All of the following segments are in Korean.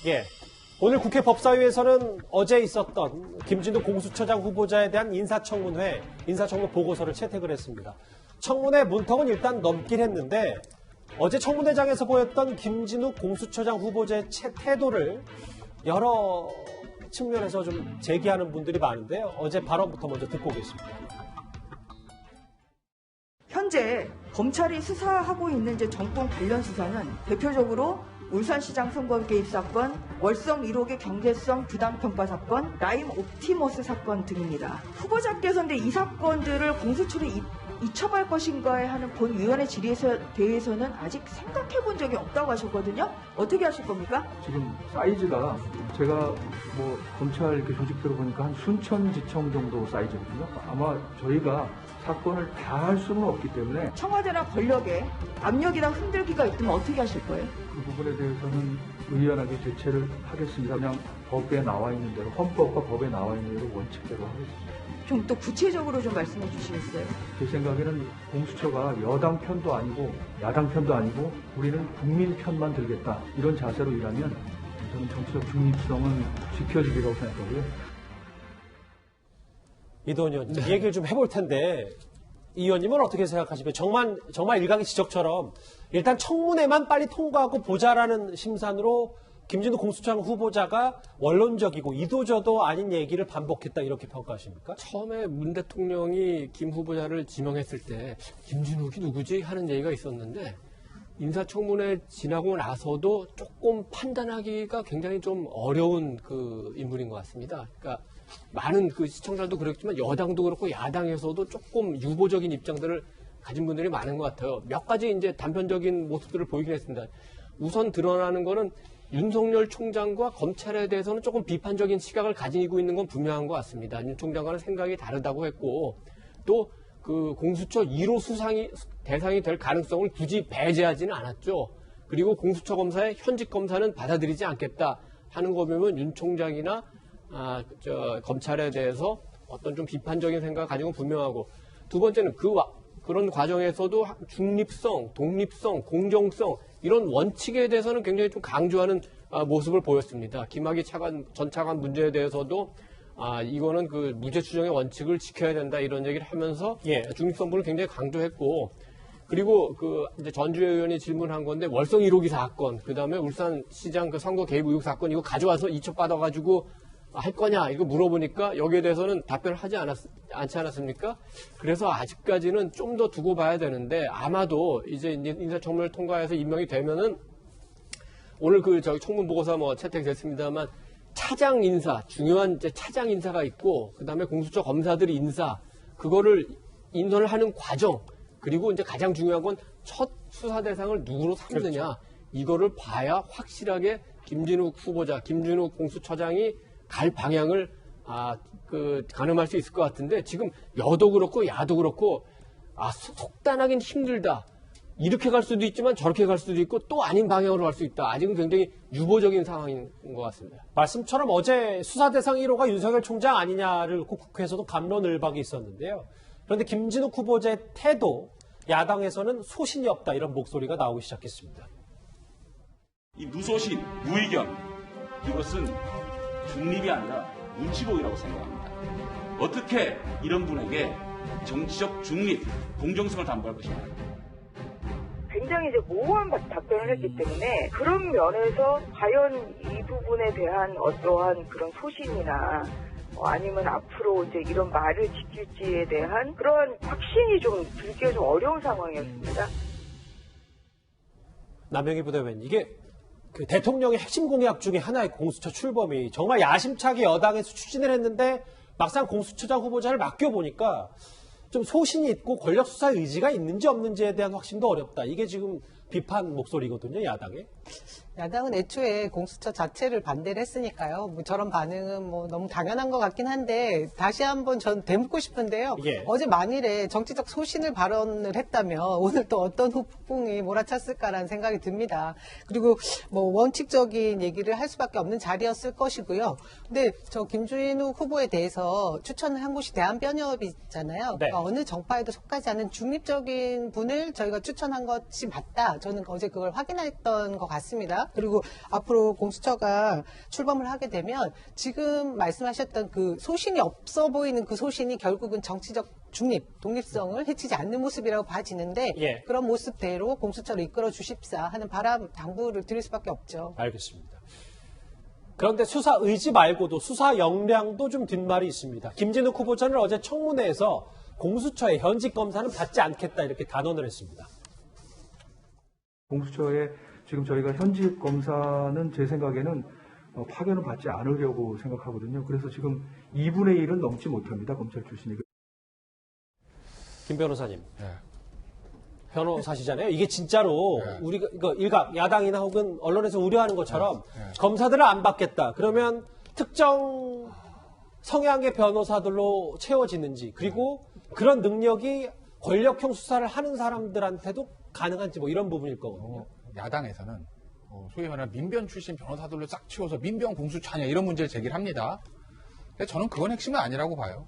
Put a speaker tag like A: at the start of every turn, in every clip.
A: 예. 오늘 국회 법사위에서는 어제 있었던 김진우 공수처장 후보자에 대한 인사청문 보고서를 채택을 했습니다. 청문회 문턱은 일단 넘긴 했는데 어제 청문회장에서 보였던 김진우 공수처장 후보자의 태도를 여러 측면에서 좀 제기하는 분들이 많은데요. 어제 발언부터 먼저 듣고 오겠습니다.
B: 현재 검찰이 수사하고 있는 이제 정권 관련 수사는 대표적으로 울산시장 선거 개입 사건, 월성 1호기 경제성 부당평가 사건, 라임 옵티머스 사건 등입니다. 후보자께서 이 사건들을 공수처에 이첩할 것인가에 하는 본위원회 질의에 대해서는 아직 생각해 본 적이 없다고 하셨거든요. 어떻게 하실 겁니까?
C: 지금 사이즈가 제가 검찰 이렇게 조직표로 보니까 한 순천지청 정도 사이즈거든요. 아마 저희가 사건을 다 할 수는 없기 때문에
B: 청와대나 권력에 압력이나 흔들기가 있다면 어떻게 하실 거예요?
C: 그 부분에 대해서는 의연하게 대처를 하겠습니다. 그냥 법에 나와 있는 대로, 헌법과 법에 나와 있는 대로 원칙대로 하겠습니다.
B: 좀 또 구체적으로 좀 말씀해 주시겠어요?
C: 제 생각에는 공수처가 여당 편도 아니고 야당 편도 아니고 우리는 국민 편만 들겠다. 이런 자세로 일하면 저는 정치적 중립성은 지켜지리라고 생각하고요.
A: 이도원 의원님, 이 얘기를 좀 해볼 텐데 이 의원님은 어떻게 생각하십니까? 정말 일각의 지적처럼 일단 청문회만 빨리 통과하고 보자라는 심산으로 김진우 공수처장 후보자가 원론적이고 이도저도 아닌 얘기를 반복했다 이렇게 평가하십니까?
D: 처음에 문 대통령이 김 후보자를 지명했을 때 김진욱이 누구지 하는 얘기가 있었는데 인사청문회 지나고 나서도 조금 판단하기가 굉장히 좀 어려운 그 인물인 것 같습니다. 그러니까 많은 그 시청자도 그렇지만 여당도 그렇고 야당에서도 조금 유보적인 입장들을 가진 분들이 많은 것 같아요. 몇 가지 이제 단편적인 모습들을 보이긴 했습니다. 우선 드러나는 거는 윤석열 총장과 검찰에 대해서는 조금 비판적인 시각을 가지고 있는 건 분명한 것 같습니다. 윤 총장과는 생각이 다르다고 했고 또 그 공수처 1호 대상이 될 가능성을 굳이 배제하지는 않았죠. 그리고 공수처 검사의 현직 검사는 받아들이지 않겠다 하는 거 보면 윤 총장이나 검찰에 대해서 어떤 좀 비판적인 생각을 가지고 분명하고 두 번째는 그런 과정에서도 중립성, 독립성, 공정성 이런 원칙에 대해서는 굉장히 좀 강조하는 모습을 보였습니다. 김학의 전 차관 문제에 대해서도 이거는 그 무죄 추정의 원칙을 지켜야 된다 이런 얘기를 하면서 중립성분을 굉장히 강조했고 그리고 이제 전주혜 의원이 질문한 건데 월성 1호기 사건, 그 다음에 울산시장 그 선거 개입 의혹 사건 이거 가져와서 이첩 받아가지고 할 거냐 이거 물어보니까 여기에 대해서는 답변을 하지 않지 않았습니까? 그래서 아직까지는 좀 더 두고 봐야 되는데 아마도 이제 인사청문회를 통과해서 임명이 되면은 오늘 저기 청문 보고서 채택됐습니다만 차장 인사, 중요한 이제 차장 인사가 있고 그다음에 공수처 검사들이 그거를 인선을 하는 과정 그리고 이제 가장 중요한 건 첫 수사 대상을 누구로 삼느냐 그렇죠. 이거를 봐야 확실하게 김진욱 후보자, 김진욱 공수처장이 갈 방향을 가늠할 수 있을 것 같은데 지금 여도 그렇고 야도 그렇고 속단하긴 힘들다. 이렇게 갈 수도 있지만 저렇게 갈 수도 있고 또 아닌 방향으로 갈 수 있다. 아직은 굉장히 유보적인 상황인 것 같습니다.
A: 말씀처럼 어제 수사 대상 1호가 윤석열 총장 아니냐를 국회에서도 갑론을박이 있었는데요. 그런데 김진욱 후보자의 태도, 야당에서는 소신이 없다 이런 목소리가 나오기 시작했습니다.
E: 이 무소신, 무의견 이것은 중립이 아니라 눈치보기라고 생각합니다. 어떻게 이런 분에게 정치적 중립, 공정성을 담보할 것인가.
F: 굉장히 이제 모호한 답변을 했기 때문에 그런 면에서 과연 이 부분에 대한 어떠한 그런 소신이나 아니면 앞으로 이제 이런 말을 지킬지에 대한 그런 확신이 좀 들기가 좀 어려운 상황이었습니다.
A: 남영희 부대변인, 이게 대통령의 핵심 공약 중에 하나의 공수처 출범이 정말 야심차게 여당에서 추진을 했는데 막상 공수처장 후보자를 맡겨보니까 좀 소신이 있고 권력 수사 의지가 있는지 없는지에 대한 확신도 어렵다. 이게 지금 비판 목소리거든요, 야당에.
G: 야당은 애초에 공수처 자체를 반대를 했으니까요. 저런 반응은 너무 당연한 것 같긴 한데 다시 한번 전 되묻고 싶은데요. 어제 만일에 정치적 소신을 발언을 했다면 오늘 또 어떤 후풍이 몰아쳤을까라는 생각이 듭니다. 그리고 원칙적인 얘기를 할 수밖에 없는 자리였을 것이고요. 근데 저 김진욱 후보에 대해서 추천을 한 곳이 대한변협이잖아요.
A: 네.
G: 어느 정파에도 속하지 않은 중립적인 분을 저희가 추천한 것이 맞다. 저는 어제 그걸 확인했던 것 같습니다. 있습니다. 그리고 앞으로 공수처가 출범을 하게 되면 지금 말씀하셨던 그 소신이 없어 보이는 그 소신이 결국은 정치적 독립성을 해치지 않는 모습이라고 봐지는데
A: 예.
G: 그런 모습대로 공수처를 이끌어 주십사 하는 바람 당부를 드릴 수밖에 없죠.
A: 알겠습니다. 그런데 수사 의지 말고도 수사 역량도 좀 뒷말이 있습니다. 김진욱 후보자는 어제 청문회에서 공수처의 현직 검사는 받지 않겠다 이렇게 단언을 했습니다.
C: 공수처에 지금 저희가 현직 검사는 제 생각에는 파견을 받지 않으려고 생각하거든요. 그래서 지금 2분의 1은 넘지 못합니다. 검찰 출신이.
A: 김 변호사님.
H: 네.
A: 변호사시잖아요. 이게 진짜로
H: 네.
A: 우리가 이거 일각 야당이나 혹은 언론에서 우려하는 것처럼
H: 네.
A: 검사들을 안 받겠다. 그러면 특정 성향의 변호사들로 채워지는지 그리고 그런 능력이 권력형 수사를 하는 사람들한테도 가능한지 뭐 이런 부분일 거거든요.
H: 야당에서는 소위 말하는 민변 출신 변호사들로 싹 치워서 민변 공수처냐 이런 문제를 제기를 합니다. 근데 저는 그건 핵심은 아니라고 봐요.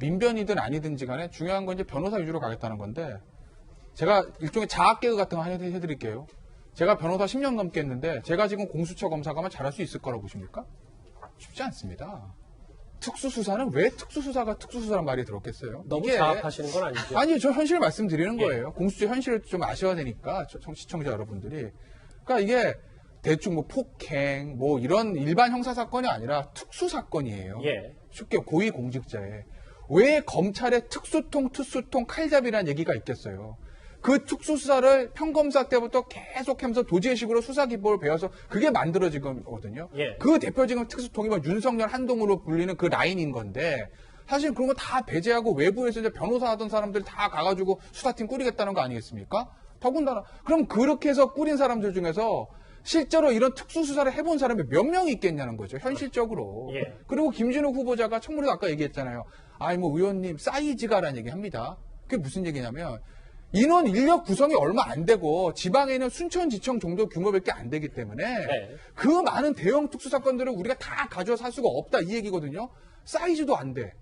H: 민변이든 아니든지 간에 중요한 건 이제 변호사 위주로 가겠다는 건데 제가 일종의 자학개그 같은 거 해드릴게요. 제가 변호사 10년 넘게 했는데 제가 지금 공수처 검사가만 잘할 수 있을 거라고 보십니까? 쉽지 않습니다. 특수수사는 왜 특수수사가 특수수사란 말이 들었겠어요?
A: 너무
H: 이게
A: 자학하시는 건 아니죠?
H: 아니, 저 현실을 말씀드리는
A: 예.
H: 거예요. 공수처 현실을 좀 아셔야 되니까, 시청자 여러분들이. 그러니까 이게 대충 뭐 폭행, 뭐 이런 일반 형사사건이 아니라 특수사건이에요.
A: 예.
H: 쉽게 고위공직자에. 왜 검찰의 특수통, 칼잡이라는 얘기가 있겠어요. 그 특수수사를 평검사 때부터 계속하면서 도제식으로 수사 기법을 배워서 그게 만들어진 거거든요.
A: 예.
H: 그 대표적인 특수통이면 윤석열 한동으로 불리는 그 라인인 건데 사실 그런 거 다 배제하고 외부에서 이제 변호사 하던 사람들 다 가가지고 수사팀 꾸리겠다는 거 아니겠습니까? 더군다나 그럼 그렇게 해서 꾸린 사람들 중에서 실제로 이런 특수수사를 해본 사람이 몇 명이 있겠냐는 거죠. 현실적으로.
A: 예.
H: 그리고 김진욱 후보자가 청문회에서 아까 얘기했잖아요. 아이 뭐 의원님 사이즈가라는 얘기 합니다. 그게 무슨 얘기냐면 인원 인력 구성이 얼마 안 되고 지방에 있는 순천지청 정도 규모밖에 안 되기 때문에
A: 네.
H: 그 많은 대형 특수사건들을 우리가 다 가져와서 할 수가 없다 이 얘기거든요. 사이즈도 안 돼.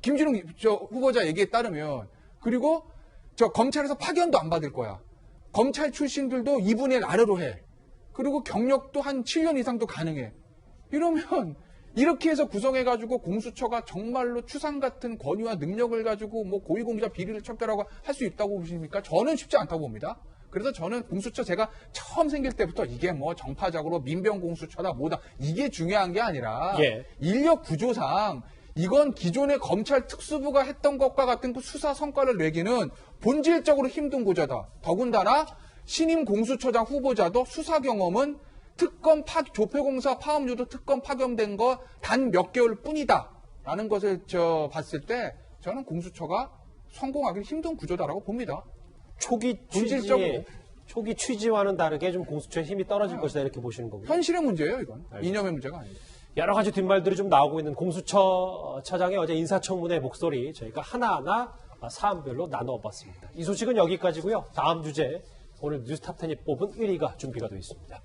H: 김진욱 후보자 얘기에 따르면 그리고 저 검찰에서 파견도 안 받을 거야. 검찰 출신들도 2분의 1 아래로 해. 그리고 경력도 한 7년 이상도 가능해. 이러면 이렇게 해서 구성해가지고 공수처가 정말로 추상 같은 권위와 능력을 가지고 뭐 고위공직자 비리를 척결하고 할 수 있다고 보십니까? 저는 쉽지 않다고 봅니다. 그래서 저는 공수처 제가 처음 생길 때부터 이게 뭐 정파적으로 민변 공수처다 뭐다 이게 중요한 게 아니라
A: 예.
H: 인력 구조상 이건 기존의 검찰 특수부가 했던 것과 같은 그 수사 성과를 내기는 본질적으로 힘든 구조다. 더군다나 신임 공수처장 후보자도 수사 경험은 특검 조폐공사 파업유도 특검 파견된 거 단 몇 개월 뿐이다. 라는 것을 봤을 때 저는 공수처가 성공하기 힘든 구조다라고 봅니다.
A: 초기
H: 본질적으로.
A: 취지와는 다르게 좀 공수처의 힘이 떨어질 것이다 이렇게 보시는 거군요.
H: 현실의 문제예요, 이건.
A: 알겠습니다.
H: 이념의 문제가 아니에요.
A: 여러 가지 뒷말들이 좀 나오고 있는 공수처장의 어제 인사청문회 목소리 저희가 하나하나 사안별로 나눠봤습니다. 이 소식은 여기까지고요. 다음 주제 오늘 뉴스탑10이 뽑은 1위가 준비가 되어 있습니다.